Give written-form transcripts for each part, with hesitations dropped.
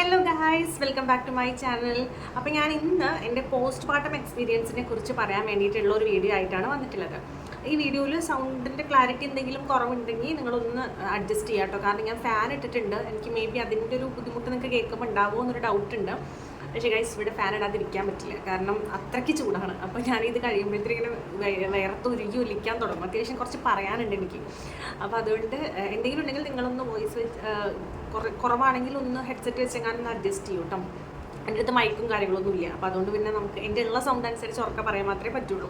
Hello guys, welcome back to my channel. അപ്പോൾ ഞാൻ ഇന്ന് എൻ്റെ പോസ്റ്റ് പാർട്ടം എക്സ്പീരിയൻസിനെ കുറിച്ച് പറയാൻ വേണ്ടിയിട്ടുള്ള ഒരു വീഡിയോ ആയിട്ടാണ് വന്നിട്ടുള്ളത്. ഈ വീഡിയോയിൽ സൗണ്ടിൻ്റെ ക്ലാരിറ്റി എന്തെങ്കിലും കുറവുണ്ടെങ്കിൽ നിങ്ങളൊന്ന് അഡ്ജസ്റ്റ് ചെയ്യാം കേട്ടോ. കാരണം ഞാൻ ഫാൻ ഇട്ടിട്ടുണ്ട്. എനിക്ക് മേ ബി അതിൻ്റെ ഒരു ബുദ്ധിമുട്ട് നിങ്ങൾക്ക് കേൾക്കുമ്പോൾ ഉണ്ടാവുമോ എന്നൊരു ഡൗട്ടുണ്ട്. പക്ഷേ ഗൈസ്, ഇവിടെ ഫാൻ ഇടാതിരിക്കാൻ പറ്റില്ല, കാരണം അത്രയ്ക്ക് ചൂടാണ്. അപ്പോൾ ഞാനിത് കഴിയുമ്പോഴത്തേക്കും ഇങ്ങനെ വിയർത്തുരുകി ഒലിക്കാൻ തുടങ്ങും. അത്യാവശ്യം കുറച്ച് പറയാനുണ്ട് എനിക്ക്. അപ്പോൾ അതുകൊണ്ട് എന്തെങ്കിലും ഉണ്ടെങ്കിൽ നിങ്ങളൊന്ന് വോയിസ് വെച്ച് കുറവാണെങ്കിൽ ഒന്ന് ഹെഡ്സെറ്റ് വെച്ചെങ്ങാനൊന്ന് അഡ്ജസ്റ്റ് ചെയ്യും കേട്ടോ. എൻ്റെ അടുത്ത് മൈക്കും കാര്യങ്ങളൊന്നും ഇല്ല. അപ്പോൾ അതുകൊണ്ട് പിന്നെ നമുക്ക് എൻ്റെ ഉള്ള സൗണ്ട് അനുസരിച്ച് ഉറക്കെ പറയാൻ മാത്രമേ പറ്റുള്ളൂ.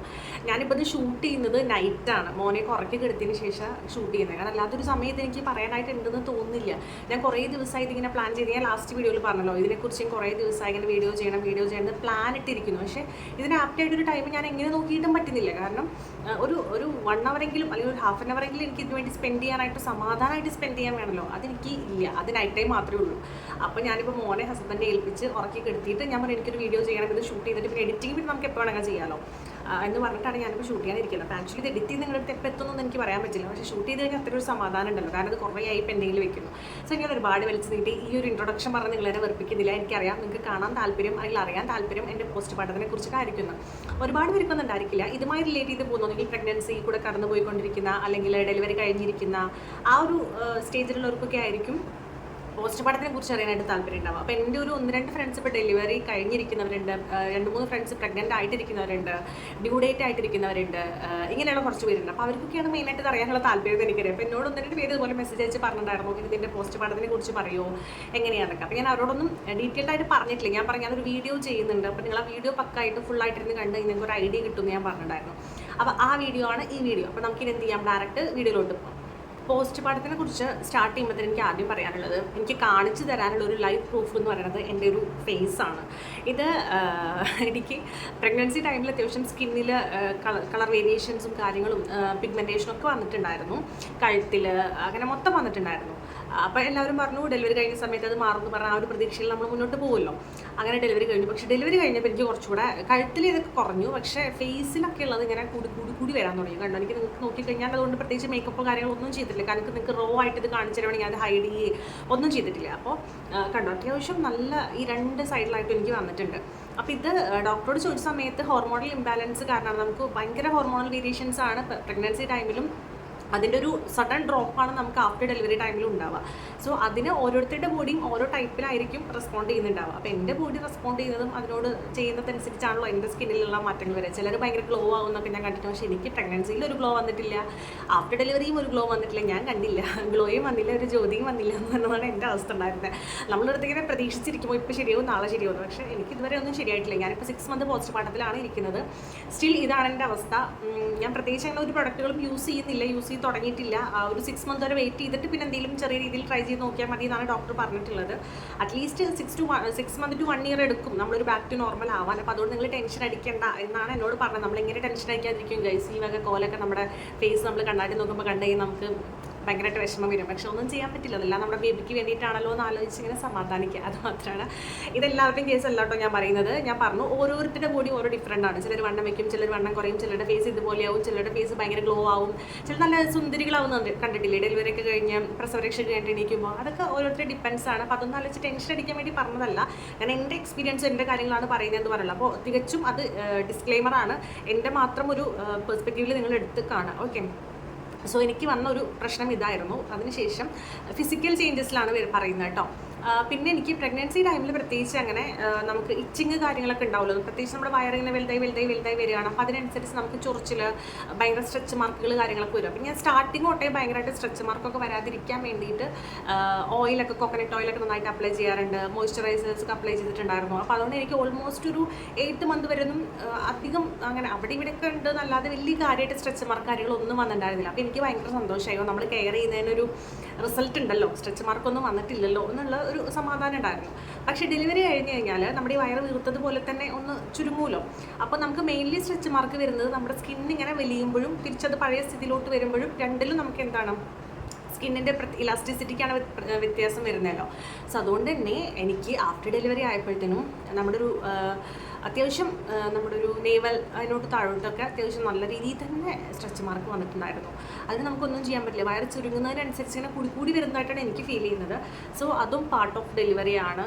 ഞാനിപ്പോൾ ഇത് ഷൂട്ട് ചെയ്യുന്നത് നൈറ്റാണ്. മോനെ കുറയ്ക്ക് കെടുത്തിയതിന് ശേഷം ഷൂട്ട് ചെയ്യുന്നത്. കാരണം അല്ലാത്തൊരു സമയത്ത് എനിക്ക് പറയാനായിട്ടുണ്ടെന്ന് തോന്നുന്നില്ല. ഞാൻ കുറേ ദിവസമായി ഇതിങ്ങനെ പ്ലാൻ ചെയ്ത്, ഞാൻ ലാസ്റ്റ് വീഡിയോയിൽ പറഞ്ഞല്ലോ, ഇതിനെക്കുറിച്ച് കുറേ ദിവസമായി ഇങ്ങനെ വീഡിയോ ചെയ്യണം പ്ലാൻ ഇട്ടിരിക്കുന്നു. പക്ഷേ ഇതിന് ആപ്റ്റായിട്ടൊരു ടൈം ഞാൻ എങ്ങനെ നോക്കിയിട്ടും പറ്റുന്നില്ല. കാരണം ഒരു 1 അവറെങ്കിലും അല്ലെങ്കിൽ ഒരു ഹാഫ് ആൻ അവറെങ്കിലും എനിക്ക് ഇതിന് വേണ്ടി സ്പെൻഡ് ചെയ്യാനായിട്ട്, സമാധാനമായിട്ട് സ്പെൻഡ് ചെയ്യാൻ വേണമല്ലോ. അതെനിക്ക് ഇല്ല. അത് നൈറ്റ് ടൈം മാത്രമേ ഉള്ളൂ. അപ്പോൾ ഞാനിപ്പോൾ മോനെ ഹസ്ബൻഡിനെ ഏൽപ്പിച്ച് ഉറക്കി എടുത്തിട്ട് ഞാൻ പറഞ്ഞു എനിക്കൊരു വീഡിയോ ചെയ്യണം, ഇത് ഷൂട്ട് ചെയ്തിട്ട് പിന്നെ എഡിറ്റിംഗ് പിന്നെ നമുക്ക് എപ്പോൾ വേണമെങ്കിൽ ചെയ്യാമല്ലോ എന്ന് പറഞ്ഞിട്ടാണ് ഞാനിപ്പോൾ ഷൂട്ട് ചെയ്യാനിരിക്കുന്നത്. അപ്പോൾ ആക്ച്വലി ഇത് എഡിറ്റ് ചെയ്ത് നിങ്ങളുടെ എപ്പോൾ എത്തുന്നൊന്നും എനിക്ക് പറയാൻ പറ്റില്ല. പക്ഷേ ഷൂട്ട് ചെയ്ത് കഴിഞ്ഞാൽ അത്ര ഒരു സമാധാനം ഉണ്ടല്ലോ, കാരണം അത് കുറേ ആയി പെൻഡിങ്ങിൽ വെക്കുന്നു. സോ ഞാൻ ഒരുപാട് വലിച്ചു നീട്ടി ഈ ഒരു ഇൻട്രൊഡക്ഷൻ പറഞ്ഞ് നിങ്ങളെ വെറുപ്പിക്കുന്നില്ല. എനിക്കറിയാം നിങ്ങൾക്ക് കാണാൻ താല്പര്യം അല്ലെങ്കിൽ അറിയാൻ താല്പര്യം എൻ്റെ പോസ്റ്റ് പാർട്ടത്തിനെ കുറിച്ചൊക്കെ ആയിരിക്കുന്നു. ഒരുപാട് പേർക്കൊന്നും ഉണ്ടായിരിക്കില്ല. ഇതുമായി റിലേറ്റ് ചെയ്ത് പോകുന്നെങ്കിൽ പ്രഗ്നൻസി കൂടെ കടന്നു പോയിക്കൊണ്ടിരിക്കുന്ന അല്ലെങ്കിൽ ഡെലിവറി കഴിഞ്ഞിരിക്കുന്ന ആ ഒരു സ്റ്റേജിലുള്ളവർക്കൊക്കെ ആയിരിക്കും പോസ്റ്റ് പാർട്ടത്തിനെ കുറിച്ച് അറിയാനായിട്ട് താല്പര്യം ഉണ്ടാവും. അപ്പോൾ എൻ്റെ ഒരു 1-2 ഫ്രണ്ട്സ് ഇപ്പോൾ ഡെലിവറി കഴിഞ്ഞിരിക്കുന്നവരുണ്ട്, 2-3 ഫ്രണ്ട്സ് പ്രഗ്നൻ്റ് ആയിട്ടിരിക്കുന്നവരുണ്ട്, ഡ്യൂ ഡേറ്റ് ആയിട്ടിരിക്കുന്നവരുണ്ട്, ഇങ്ങനെയുള്ള കുറച്ച് പേരുണ്ട്. അപ്പോൾ അവർക്കൊക്കെയാണ് മെയിനായിട്ട് അറിയാനുള്ള താല്പര്യം എനിക്കറിയാം. അപ്പോൾ എന്നോട് 1-2 പേര് ഇതുപോലെ മെസ്സേജ് അയച്ച് പറഞ്ഞിട്ടുണ്ടായിരുന്നു, ഇതിൻ്റെ പോസ്റ്റ് പാർട്ടത്തിനെ കുറിച്ച് പറയുമോ എങ്ങനെയാണൊക്കെ. അപ്പോൾ ഞാൻ അവരോടൊന്നും ഡീറ്റെയിൽഡ് ആയിട്ട് പറഞ്ഞിട്ടില്ല. ഞാൻ പറഞ്ഞു ഞാനൊരു വീഡിയോ ചെയ്യുന്നുണ്ട്, അപ്പോൾ നിങ്ങൾ ആ വീഡിയോ പക്കായിട്ട് ഫുള്ളായിട്ടിരുന്ന് കണ്ട് നിങ്ങൾക്ക് ഒരു ഐഡിയ കിട്ടുമെന്ന് ഞാൻ പറഞ്ഞിട്ടുണ്ടായിരുന്നു. അപ്പോൾ ആ വീഡിയോ ആണ് ഈ വീഡിയോ. അപ്പോൾ നമുക്കിനി എന്ത് ചെയ്യാം, ഡയറക്റ്റ് വീഡിയോയിലോട്ട് പോകാം. പോസ്റ്റ് പാർട്ടത്തിനെ കുറിച്ച് സ്റ്റാർട്ട് ചെയ്യുമ്പോൾ എനിക്ക് ആദ്യം പറയാനുള്ളത്, എനിക്ക് കാണിച്ചു തരാനുള്ള ഒരു ലൈവ് പ്രൂഫ് എന്ന് പറയുന്നത് എൻ്റെ ഒരു ഫേസാണ്. ഇത് എനിക്ക് പ്രഗ്നൻസി ടൈമിൽ അത്യാവശ്യം സ്കിന്നിൽ കളർ വേരിയേഷൻസും കാര്യങ്ങളും പിഗ്മെൻറ്റേഷനും ഒക്കെ വന്നിട്ടുണ്ടായിരുന്നു. കഴുത്തിൽ അങ്ങനെ മൊത്തം വന്നിട്ടുണ്ടായിരുന്നു. അപ്പോൾ എല്ലാവരും പറഞ്ഞു ഡെലിവറി കഴിഞ്ഞ സമയത്ത് അത് മാറുമെന്ന് പറഞ്ഞാൽ ആ ഒരു പ്രതീക്ഷയിൽ നമ്മൾ മുന്നോട്ട് പോകുമല്ലോ. അങ്ങനെ ഡെലിവറി കഴിഞ്ഞു. പക്ഷേ ഡെലിവറി കഴിഞ്ഞപ്പോൾ എനിക്ക് കുറച്ചുകൂടെ കഴുത്തിൽ ഇതൊക്കെ കുറഞ്ഞു, പക്ഷേ ഫേസിലൊക്കെ ഉള്ളത് ഇങ്ങനെ കൂടി വരാൻ തുടങ്ങി. കണ്ടോ, എനിക്ക് നിങ്ങൾക്ക് നോക്കിക്കഴിഞ്ഞാൽ അതുകൊണ്ട് പ്രത്യേകിച്ച് മേക്കപ്പോ കാര്യങ്ങളൊന്നും ചെയ്തിട്ടില്ല. കാരണം നിങ്ങൾക്ക് റോ ആയിട്ട് ഇത് കാണിച്ചു തരുവാണെങ്കിൽ അത് ഹൈഡ് ചെയ്യുകയും ഒന്നും ചെയ്തിട്ടില്ല. അപ്പോൾ കണ്ടോ, അത്യാവശ്യം നല്ല ഈ 2 സൈഡിലായിട്ടും എനിക്ക് വന്നിട്ടുണ്ട്. അപ്പോൾ ഇത് ഡോക്ടറോട് ചോദിച്ച സമയത്ത് ഹോർമോണൽ ഇംബാലൻസ് കാരണമാണ്. നമുക്ക് ഭയങ്കര ഹോർമോണൽ വേരിയേഷൻസ് ആണ് പ്രഗ്നൻസി ടൈമിലും അതിൻ്റെ ഒരു സഡൻ ഡ്രോപ്പാണ് നമുക്ക് ആഫ്റ്റർ ഡെലിവറി ടൈമിൽ ഉണ്ടാവുക. സോ അതിന് ഓരോരുത്തരുടെ ബോഡിയും ഓരോ ടൈപ്പിലായിരിക്കും റെസ്പോണ്ട് ചെയ്യുന്നുണ്ടാവുക. അപ്പോൾ എൻ്റെ ബോഡി റെസ്പോണ്ട് ചെയ്യുന്നതും അതിനോട് ചെയ്യുന്നതനുസരിച്ചാണല്ലോ എൻ്റെ സ്കിന്നിലുള്ള മാറ്റങ്ങൾ വരിക. ചിലർ ഭയങ്കര ഗ്ലോ ആവുന്നൊക്കെ ഞാൻ കണ്ടിട്ട്, പക്ഷേ എനിക്ക് പ്രഗ്നൻസിയിൽ ഒരു ഗ്ലോ വന്നിട്ടില്ല, ആഫ്റ്റർ ഡെലിവറിയും ഒരു ഗ്ലോ വന്നിട്ടില്ല. ഞാൻ കണ്ടില്ല, ഗ്ലോയും വന്നില്ല, ഒരു ജ്യോതിയും വന്നില്ല എന്നതാണ് എൻ്റെ അവസ്ഥ ഉണ്ടായിരുന്നത്. നമ്മളടുത്ത് ഇങ്ങനെ പ്രതീക്ഷിച്ചിരിക്കുമ്പോൾ ഇപ്പോൾ ശരിയാവും, നാളെ ശരിയാവും. പക്ഷേ എനിക്ക് ഇതുവരെ ഒന്നും ശരിയായിട്ടില്ല. ഞാനിപ്പോൾ 6 മന്ത് പോസ്റ്റ് പാർട്ടത്തിലാണ് ഇരിക്കുന്നത്. സ്റ്റിൽ ഇതാണ് എൻ്റെ അവസ്ഥ. ഞാൻ പ്രത്യേകിച്ച് അങ്ങനെ ഒരു പ്രൊഡക്റ്റുകളും യൂസ് ചെയ്യുന്നില്ല, തുടങ്ങിയിട്ടില്ല. ഒരു 6 മന്ത് വരെ വെയിറ്റ് ചെയ്തിട്ട് പിന്നെ എന്തെങ്കിലും ചെറിയ രീതിയിൽ ട്രൈ ചെയ്ത് നോക്കിയാൽ മതി എന്നാണ് ഡോക്ടർ പറഞ്ഞിട്ടുള്ളത്. അറ്റ്ലീസ്റ്റ് 6 മന്ത് ടു 1 ഇയർ എടുക്കും നമ്മളൊരു ബാക്ക് ടു നോർമൽ ആവാൻ. അപ്പോൾ അതുകൊണ്ട് നിങ്ങൾ ടെൻഷൻ അടിക്കേണ്ട എന്നാണ് എന്നോട് പറഞ്ഞത്. നമ്മളിങ്ങനെ ടെൻഷൻ അടിക്കാതിരിക്കും ഗൈസ്. ഈ വക കോലൊക്കെ നമ്മുടെ ഫേസ് നമ്മൾ കണ്ണാടി നോക്കുമ്പോൾ കണ്ടുകഴിഞ്ഞാൽ നമുക്ക് ഭയങ്കരമായിട്ട് വിഷമം വരും. പക്ഷെ ഒന്നും ചെയ്യാൻ പറ്റില്ല. അതെല്ലാം നമ്മുടെ ബേബിക്ക് വേണ്ടിയിട്ടാണല്ലോ എന്ന് ആലോചിച്ച് ഇങ്ങനെ സമാധാനിക്കുക, അത് മാത്രമാണ്. ഇതെല്ലാവരുടെയും കേസ് അല്ല കേട്ടോ ഞാൻ പറയുന്നത്. ഞാൻ പറഞ്ഞു ഓരോരുത്തരുടെ ബോഡി ഓരോ ഡിഫറൻ്റ് ആണ്. ചിലർ വണ്ണം വയ്ക്കും, ചിലർ വണ്ണം കുറയും, ചിലരുടെ ഫേസ് ഇതുപോലെയാവും, ചിലരുടെ ഫേസ് ഭയങ്കര ഗ്ലോ ആവും, ചില നല്ല സുന്ദരികളാവുന്നുണ്ട്. കണ്ടിട്ടില്ലേ ഡെലിവറി ഒക്കെ കഴിഞ്ഞ് പ്രസവരക്ഷ കഴിഞ്ഞിട്ട് എണീക്കുമ്പോൾ? അതൊക്കെ ഓരോരുത്തരുടെ ഡിപ്പെൻസ് ആണ്. അപ്പോൾ അതൊന്നും ആലോചിച്ച് ടെൻഷൻ അടിക്കാൻ വേണ്ടി പറഞ്ഞതല്ല. ഞാൻ എൻ്റെ എക്സ്പീരിയൻസ്, എൻ്റെ കാര്യങ്ങളാണ് പറയുന്നതെന്ന് പറയുന്നത്. അപ്പോൾ തികച്ചും അത് ഡിസ്ക്ലെയിമറാണ്. എൻ്റെ മാത്രം ഒരു പെർസ്പെക്റ്റീവിൽ നിങ്ങൾ എടുത്ത് കാണുക. ഓക്കെ. സോ എനിക്ക് വന്ന ഒരു പ്രശ്നം ഇതായിരുന്നു. അതിനുശേഷം ഫിസിക്കൽ ചേഞ്ചസിലാണ് പറയുന്നത് കേട്ടോ. പിന്നെ എനിക്ക് പ്രഗ്നൻസി ടൈമിൽ പ്രത്യേകിച്ച് അങ്ങനെ നമുക്ക് ഇച്ചിങ് കാര്യങ്ങളൊക്കെ ഉണ്ടാവുമല്ലോ. പ്രത്യേകിച്ച് നമ്മുടെ വയറിങ്ങനെ വലുതായി വരികയാണ്. അപ്പോൾ അതിനനുസരിച്ച് നമുക്ക് ചൊറിച്ചിൽ, ഭയങ്കര സ്ട്രെച്ച് മാർക്കുകൾ കാര്യങ്ങളൊക്കെ വരും. അപ്പോൾ ഞാൻ സ്റ്റാർട്ടിങ് തൊട്ടേ ഭയങ്കരമായിട്ട് സ്ട്രെച്ച് മാർക്കൊക്കെ വരാതിരിക്കാൻ വേണ്ടിയിട്ട് ഓയിലൊക്കെ, കോക്കനട്ട് ഓയിലൊക്കെ നന്നായിട്ട് അപ്ലൈ ചെയ്യാറുണ്ട്. മോയ്സ്ചറൈസേഴ്സ് ഒക്കെ അപ്ലൈ ചെയ്തിട്ടുണ്ടായിരുന്നു. അപ്പോൾ അതുകൊണ്ട് എനിക്ക് ഓൾമോസ്റ്റ് ഒരു 8 മന്ത് വരെയൊന്നും അധികം അങ്ങനെ അവിടെ ഇവിടെയൊക്കെ ഉണ്ട് എന്നല്ലാതെ വലിയ കാര്യമായിട്ട് സ്ട്രെച്ച് മാർക്ക് കാര്യങ്ങളൊന്നും വന്നിട്ടുണ്ടായിരുന്നില്ല. അപ്പോൾ എനിക്ക് ഭയങ്കര സന്തോഷമായിരുന്നു. നമ്മൾ കെയർ ചെയ്യുന്നതിനൊരു റിസൾട്ട് ഉണ്ടല്ലോ, സ്ട്രെച്ച് മാർക്കൊന്നും വന്നിട്ടില്ലല്ലോ എന്നുള്ള ഒരു സമാധാനം ഉണ്ടായിരുന്നു. പക്ഷേ ഡെലിവറി കഴിഞ്ഞ് കഴിഞ്ഞാൽ നമ്മുടെ ഈ വയറ് വീർത്തതുപോലെ തന്നെ ഒന്ന് ചുരുങ്ങൂലോ. അപ്പോൾ നമുക്ക് മെയിൻലി സ്ട്രെച്ച് മാർക്ക് വരുന്നത് നമ്മുടെ സ്കിന്നിങ്ങനെ വലിയുമ്പോഴും തിരിച്ചത് പഴയ സ്ഥിതിയിലോട്ട് വരുമ്പോഴും രണ്ടിലും നമുക്ക് എന്താണ് സ്കിന്നിൻ്റെ ഇലാസ്റ്റിസിറ്റിക്കാണ് വ്യത്യാസം വരുന്നതല്ലോ. സോ അതുകൊണ്ട് തന്നെ എനിക്ക് ആഫ്റ്റർ ഡെലിവറി ആയപ്പോഴത്തേനും നമ്മുടെ ഒരു അത്യാവശ്യം നമ്മുടെ ഒരു നേവൽ അതിനോട്ട് താഴോട്ടൊക്കെ അത്യാവശ്യം നല്ല രീതിയിൽ തന്നെ സ്ട്രെച്ച് മാർക്ക് വന്നിട്ടുണ്ടായിരുന്നു. അതിന് നമുക്കൊന്നും ചെയ്യാൻ പറ്റില്ല. വയറ് ചുരുങ്ങുന്നതിനനുസരിച്ച് ഇങ്ങനെ കൂടി വരുന്നതായിട്ടാണ് എനിക്ക് ഫീൽ ചെയ്യുന്നത്. സോ അതും പാർട്ട് ഓഫ് ഡെലിവറിയാണ്.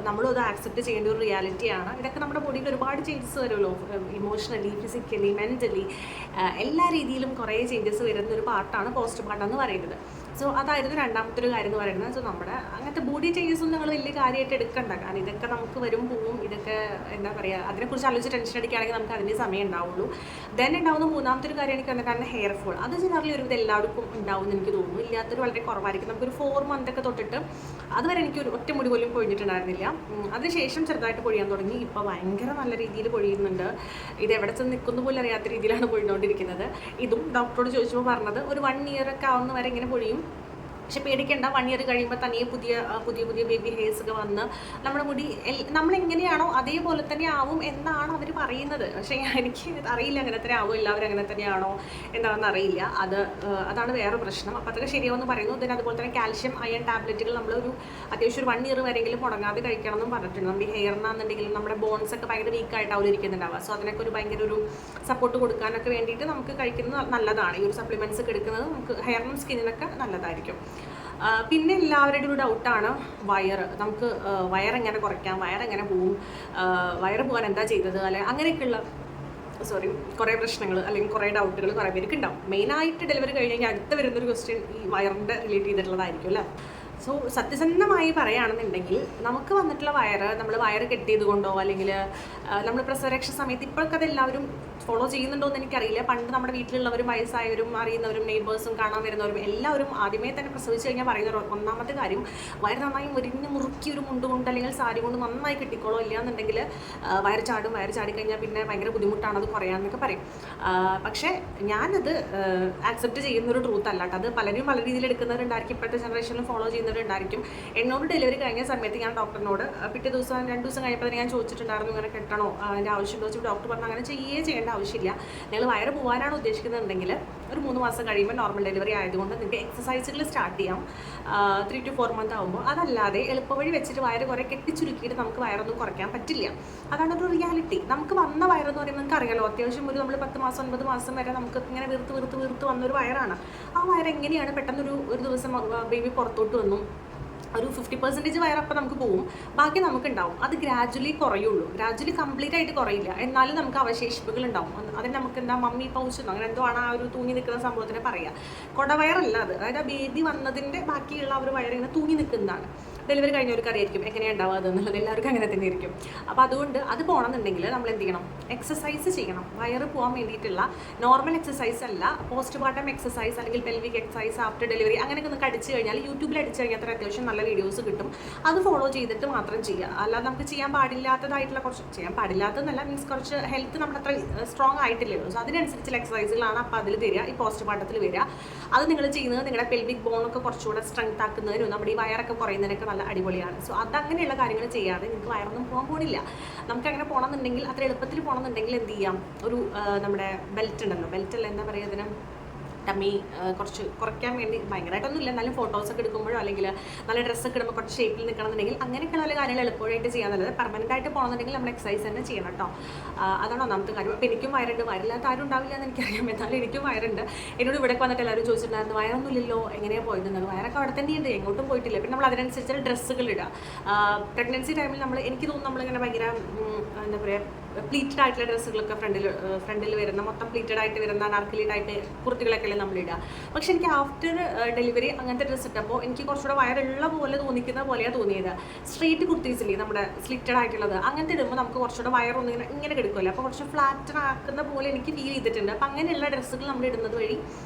നമ്മളും അത് ആക്സെപ്റ്റ് ചെയ്യേണ്ട ഒരു റിയാലിറ്റിയാണ്. ഇതൊക്കെ നമ്മുടെ ബോഡിയിൽ ഒരുപാട് ചേഞ്ചസ് വരുമല്ലോ, ഇമോഷണലി, ഫിസിക്കലി, മെൻ്റലി, എല്ലാ രീതിയിലും കുറേ ചേഞ്ചസ് വരുന്ന ഒരു പാർട്ടാണ് പോസ്റ്റ് പാർട്ടം എന്ന് പറയുന്നത്. സോ അതായിരുന്നു രണ്ടാമത്തെ ഒരു കാര്യം എന്ന് പറയുന്നത്. സോ നമ്മുടെ അങ്ങനത്തെ ബോഡി ചേഞ്ചസ് ഒന്നും നിങ്ങൾ വലിയ കാര്യമായിട്ട് എടുക്കണ്ട. കാരണം ഇതൊക്കെ നമുക്ക് വരും പോവും. ഇതൊക്കെ എന്താ പറയുക, അതിനെക്കുറിച്ച് ആലോചിച്ച് ടെൻഷൻ അടിക്കുകയാണെങ്കിൽ നമുക്ക് അതിൻ്റെ സമയം ഉണ്ടാവുള്ളൂ. ദെൻ ഉണ്ടാവുന്ന മൂന്നാമത്തെ ഒരു കാര്യം എനിക്ക് വന്നിട്ടാണ് ഹെയർ ഫോൾ. അത് ജനറലി ഒരുവിധം എല്ലാവർക്കും ഉണ്ടാവും എന്ന് എനിക്ക് തോന്നുന്നു. ഇല്ലാത്തൊരു വളരെ കുറവായിരിക്കും. നമുക്കൊരു 4 month ഒക്കെ തൊട്ടിട്ട് അതുവരെ എനിക്ക് ഒരു ഒറ്റ മുടി പോലും പൊഴിഞ്ഞിട്ടുണ്ടായിരുന്നില്ല. അതിനുശേഷം ചെറുതായിട്ട് പൊഴിയാൻ തുടങ്ങി. ഇപ്പോൾ ഭയങ്കര നല്ല രീതിയിൽ പൊഴിയുന്നുണ്ട്. ഇത് എവിടെ ചെന്ന് നിൽക്കുന്ന പോലും അറിയാത്ത രീതിയിലാണ് പൊഴിഞ്ഞുകൊണ്ടിരിക്കുന്നത്. ഇതും ഡോക്ടറോട് ചോദിച്ചപ്പോൾ പറഞ്ഞത് ഒരു 1 year ഒക്കെ ആവുന്ന വരെ ഇങ്ങനെ പൊഴിയും. പക്ഷെ പേടിക്കേണ്ട, 1 year കഴിയുമ്പോൾ തനിയെ പുതിയ ബേബി ഹെയർസ് ഒക്കെ വന്ന് നമ്മുടെ മുടി നമ്മളെങ്ങനെയാണോ അതേപോലെ തന്നെ ആവും എന്നാണ് അവർ പറയുന്നത്. പക്ഷേ എനിക്ക് അറിയില്ല അങ്ങനെ തന്നെ ആവും, എല്ലാവരും അങ്ങനെ തന്നെയാണോ എന്താണെന്ന് അറിയില്ല. അതാണ് വേറെ പ്രശ്നം. അപ്പോൾ അതൊക്കെ ശരിയാവെന്ന് പറയുന്നു. ഇതിന് അതുപോലെ തന്നെ കാൽഷ്യം അയൺ ടാബ്ലറ്റുകൾ നമ്മളൊരു അത്യാവശ്യം ഒരു 1 year വരെയെങ്കിലും മുടങ്ങാതെ കഴിക്കണം എന്നും പറഞ്ഞിട്ടുണ്ട്. നമ്മുടെ ഹെയറിനാണെന്നുണ്ടെങ്കിലും നമ്മുടെ ബോൺസ് ഒക്കെ ഭയങ്കര വീക്കായിട്ടാവും ഇരിക്കുന്നുണ്ടാവുക. സോ അതിനൊക്കെ ഒരു ഭയങ്കര ഒരു സപ്പോർട്ട് കൊടുക്കാനൊക്കെ വേണ്ടിയിട്ട് നമുക്ക് കഴിക്കുന്നത് നല്ലതാണ്. ഈ ഒരു സപ്ലിമെൻറ്റ്സ് ഒക്കെ എടുക്കുന്നത് നമുക്ക് ഹെയറിനും സ്കിന്നിനൊക്കെ നല്ലതായിരിക്കും. പിന്നെ എല്ലാവരുടെയും ഒരു ഡൗട്ടാണ് വയറ്. നമുക്ക് വയറെങ്ങനെ കുറയ്ക്കാം, വയറെങ്ങനെ പോവും, വയറ് പോകാൻ എന്താ ചെയ്തത്, അല്ലെങ്കിൽ അങ്ങനെയൊക്കെയുള്ള കുറേ പ്രശ്നങ്ങൾ അല്ലെങ്കിൽ കുറേ ഡൗട്ടുകൾ കുറേ പേർക്ക് ഉണ്ടാവും. മെയിനായിട്ട് ഡെലിവറി കഴിഞ്ഞ് കഴിഞ്ഞാൽ അടുത്ത് വരുന്നൊരു ക്വസ്റ്റ്യൻ ഈ വയറിൻ്റെ റിലേറ്റ് ചെയ്തിട്ടുള്ളതായിരിക്കും അല്ലേ. സോ സത്യസന്ധമായി പറയുകയാണെന്നുണ്ടെങ്കിൽ നമുക്ക് വന്നിട്ടുള്ള നമ്മൾ വയറ് കെട്ടിയത് കൊണ്ടോ അല്ലെങ്കിൽ നമ്മൾ പ്രസവരക്ഷ സമയത്ത് ഇപ്പോഴൊക്കെ അതെല്ലാവരും ഫോളോ ചെയ്യുന്നുണ്ടോ എന്ന് എനിക്കറിയില്ല. പണ്ട് നമ്മുടെ വീട്ടിലുള്ളവരും വയസ്സായവരും അറിയുന്നവരും നെയ്ബേഴ്സും കാണാൻ വരുന്നവരും എല്ലാവരും ആദ്യമേ തന്നെ പ്രസവിച്ച് കഴിഞ്ഞാൽ പറയുന്ന ഒന്നാമത്തെ കാര്യം വയറ് നന്നായി മുറുക്കി ഒരു മുണ്ട് കൊണ്ട് അല്ലെങ്കിൽ സാരി കൊണ്ട് നന്നായി കിട്ടിക്കോളോ, ഇല്ലയെന്നുണ്ടെങ്കിൽ വയറ് ചാടിക്കഴിഞ്ഞാൽ പിന്നെ ഭയങ്കര ബുദ്ധിമുട്ടാണ് അത് കുറയാമെന്നൊക്കെ പറയും. പക്ഷേ ഞാനത് ആക്സെപ്റ്റ് ചെയ്യുന്നൊരു ട്രൂത്ത് അല്ലാട്ടോ. അത് പലരും പല രീതിയിൽ എടുക്കുന്നവരുണ്ടായിരിക്കും. ഇപ്പോഴത്തെ ജനറേഷനിൽ ഫോളോ ചെയ്യുന്നവരുണ്ടായിരിക്കും. എന്നോട് ഡെലിവറി കഴിഞ്ഞ സമയത്ത് ഞാൻ ഡോക്ടറിനോട് പിറ്റേ ദിവസം 2 ദിവസം കഴിഞ്ഞപ്പോൾ ഞാൻ ചോദിച്ചിട്ടുണ്ടായിരുന്നു ഇങ്ങനെ കെട്ടണോ, അതിൻ്റെ ആവശ്യമുണ്ടോ ചോദിച്ചു. ഡോക്ടർ പറഞ്ഞു അങ്ങനെ ചെയ്യേണ്ട ആവശ്യമില്ല. നിങ്ങൾ വയറ് പോകാനാണ് ഉദ്ദേശിക്കുന്നുണ്ടെങ്കിൽ ഒരു 3 മാസം കഴിയുമ്പോൾ നോർമൽ ഡെലിവറി ആയതുകൊണ്ട് നിങ്ങൾക്ക് എക്സസൈസുകൾ സ്റ്റാർട്ട് ചെയ്യാം 3 to 4 months ആകുമ്പോൾ. അതല്ലാതെ എളുപ്പവഴി വെച്ചിട്ട് വയറ് കുറേ കെട്ടിച്ചുരുക്കിയിട്ട് നമുക്ക് വയറൊന്നും കുറയ്ക്കാൻ പറ്റില്ല. അതാണ് ഒരു റിയാലിറ്റി. നമുക്ക് വന്ന വയറെന്ന് പറയുമ്പോൾ നിങ്ങൾക്ക് അറിയാലോ, അത്യാവശ്യം ഒരു നമ്മൾ 10 മാസം 9 മാസം വരെ നമുക്ക് ഇങ്ങനെ വീർത്ത് വന്നൊരു വയറാണ്. ആ വയറ് എങ്ങനെയാണ് പെട്ടെന്നൊരു ദിവസം ബേബി പുറത്തോട്ട് വന്നു ഒരു 50% വയറപ്പം നമുക്ക് പോവും, ബാക്കി നമുക്കുണ്ടാവും. അത് ഗ്രാജുവലി കുറയുള്ളൂ, ഗ്രാജുവലി കംപ്ലീറ്റ് ആയിട്ട് കുറയില്ല. എന്നാലും നമുക്ക് അവശേഷിപ്പുകൾ ഉണ്ടാവും. അതിന് നമുക്ക് എന്താ മമ്മി പൗച്ചെന്നോ അങ്ങനെ എന്തോ ആണ് ആ ഒരു തൂങ്ങി നിൽക്കുന്ന സംഭവത്തിന് പറയുക. കൊടവയറല്ല അത്. അതായത് ആ ബേബി വന്നതിൻ്റെ ബാക്കിയുള്ള ആ ഒരു വയറിങ്ങനെ തൂങ്ങി നിൽക്കുന്നതാണ്. ഡെലിവറി കഴിഞ്ഞവർക്ക് അറിയായിരിക്കും എങ്ങനെയാണ് ഉണ്ടാവുക എന്നുള്ളത്. എല്ലാവർക്കും അങ്ങനെ തന്നെ ആയിരിക്കും. അപ്പോൾ അതുകൊണ്ട് അത് പോകണമെന്നുണ്ടെങ്കിൽ നമ്മൾ എന്ത് ചെയ്യണം, എക്സസൈസ് ചെയ്യണം. വയറ് പോകാൻ വേണ്ടിയിട്ടുള്ള നോർമൽ എക്സസൈസ് അല്ല, പോസ്റ്റ് പാർട്ടം എക്സസൈസ് അല്ലെങ്കിൽ പെൽവിക് എക്സസൈസ് ആഫ്റ്റർ ഡെലിവറി അങ്ങനെയൊക്കെ ഒന്ന് അടിച്ചു കഴിഞ്ഞാൽ യൂട്യൂബിൽ അടിച്ചു കഴിഞ്ഞാൽ അത്ര അത്യാവശ്യം നല്ല വീഡിയോസ് കിട്ടും. അത് ഫോളോ ചെയ്തിട്ട് മാത്രം ചെയ്യുക. അല്ലാതെ നമുക്ക് ചെയ്യാൻ പാടില്ലാത്തതായിട്ടുള്ള ചെയ്യാൻ പാടില്ലാത്തതെന്നല്ല, മീൻസ് കുറച്ച് ഹെൽത്ത് നമ്മുടെ അത്ര സ്ട്രോങ് ആയിട്ടില്ലല്ലോ. സോ അതിനനുസരിച്ചുള്ള എക്സസൈസുകളാണ് അപ്പോൾ അതിൽ തരിക, ഈ പോസ്റ്റ് പാർട്ടത്തിൽ വരിക. അത് നിങ്ങൾ ചെയ്യുന്നത് നിങ്ങളുടെ പെൽവിക് ബോണൊക്കെ കുറച്ചുകൂടെ സ്ട്രെങ്ത് ആക്കുന്നതിനും നമ്മുടെ ഈ വയറൊക്കെ കുറയുന്നതിനൊക്കെ നല്ല അടിപൊളിയാണ്. സോ അതങ്ങനെയുള്ള കാര്യങ്ങൾ ചെയ്യാതെ നിങ്ങൾക്ക് വയറൊന്നും പോകാൻ പോണില്ല. നമുക്കങ്ങനെ പോകണമെന്നുണ്ടെങ്കിൽ അത്ര എളുപ്പത്തിൽ പോകണമെന്നുണ്ടെങ്കിൽ എന്ത് ചെയ്യാം, ഒരു നമ്മുടെ ബെൽറ്റ് ഉണ്ടല്ലോ, ബെൽറ്റല്ല എന്താ പറയുക ഇതിന്, ടമ്മി കുറച്ച് കുറയ്ക്കാൻ വേണ്ടി ഭയങ്കരമായിട്ടൊന്നുമില്ല, എന്നാലും ഫോട്ടോസൊക്കെ എടുക്കുമ്പോഴോ അല്ലെങ്കിൽ നല്ല ഡ്രസ്സൊക്കെ ഇടുമ്പോൾ കുറച്ച് ഷേപ്പിൽ നിൽക്കണമെന്നുണ്ടെങ്കിൽ അങ്ങനെയൊക്കെ നല്ല കാര്യങ്ങൾ എളുപ്പമായിട്ട് ചെയ്യാൻ നല്ലത്. പെർമനൻ്റ് ആയിട്ട് പോകണമെന്നുണ്ടെങ്കിൽ നമ്മൾ എക്സസൈസ് തന്നെ ചെയ്യണം കേട്ടോ. അതാണ് ഒന്നാമത്തെ കാര്യം. അപ്പോൾ എനിക്കും വയറുണ്ട്, വയറില്ലാത്ത ആരും ഉണ്ടാവില്ല എന്ന് എനിക്കറിയാം, എന്നാലും എനിക്കും വയറുണ്ട്. എന്നോട് ഇവിടേക്ക് വന്നിട്ട് എല്ലാവരും ചോദിച്ചിട്ടുണ്ടായിരുന്നു വയറൊന്നുമില്ലല്ലോ എങ്ങനെയാണ് പോയിരുന്നത്. വയറൊക്കെ അവിടെ തന്നെയുണ്ട്, എങ്ങോട്ടും പോയിട്ടില്ല. പിന്നെ നമ്മൾ അതിനനുസരിച്ചുള്ള ഡ്രസ്സുകൾ ഇടുക. പ്രഗ്നൻസി ടൈമിൽ എനിക്ക് തോന്നുന്നു നമ്മളിങ്ങനെ ഭയങ്കര എന്താ പറയുക, പ്ലീറ്റഡ് ആയിട്ടുള്ള ഡ്രസ്സുകളൊക്കെ ഫ്രണ്ടിൽ വരുന്ന മൊത്തം പ്ലീറ്റഡ് ആയിട്ട് വരുന്ന അനാർക്കലി ടൈപ്പ് കുർത്തികളൊക്കെ നമ്മൾ ഇടുക. പക്ഷെ എനിക്ക് ആഫ്റ്റർ ഡെലിവറി അങ്ങനത്തെ ഡ്രസ്സ് ഇട്ടപ്പോൾ എനിക്ക് കുറച്ചുകൂടെ വയറുള്ള പോലെ തോന്നിക്കുന്ന പോലെയാണ് തോന്നിയത്. സ്ട്രെയിറ്റ് കുർത്തീസില്ലേ നമ്മുടെ സ്ലിറ്റഡ് ആയിട്ടുള്ളത്, അങ്ങനത്തെ ഇടുമ്പോൾ നമുക്ക് കുറച്ചുകൂടെ വയറൊന്നും ഇങ്ങനെ കിടക്കുമല്ലോ, അപ്പോൾ കുറച്ച് ഫ്ലാറ്റഡ് ആക്കുന്ന പോലെ എനിക്ക് ഫീൽ ചെയ്തിട്ടുണ്ട്. അപ്പോൾ അങ്ങനെയുള്ള ഡ്രസ്സുകൾ നമ്മൾ ഇടുന്നത് വഴി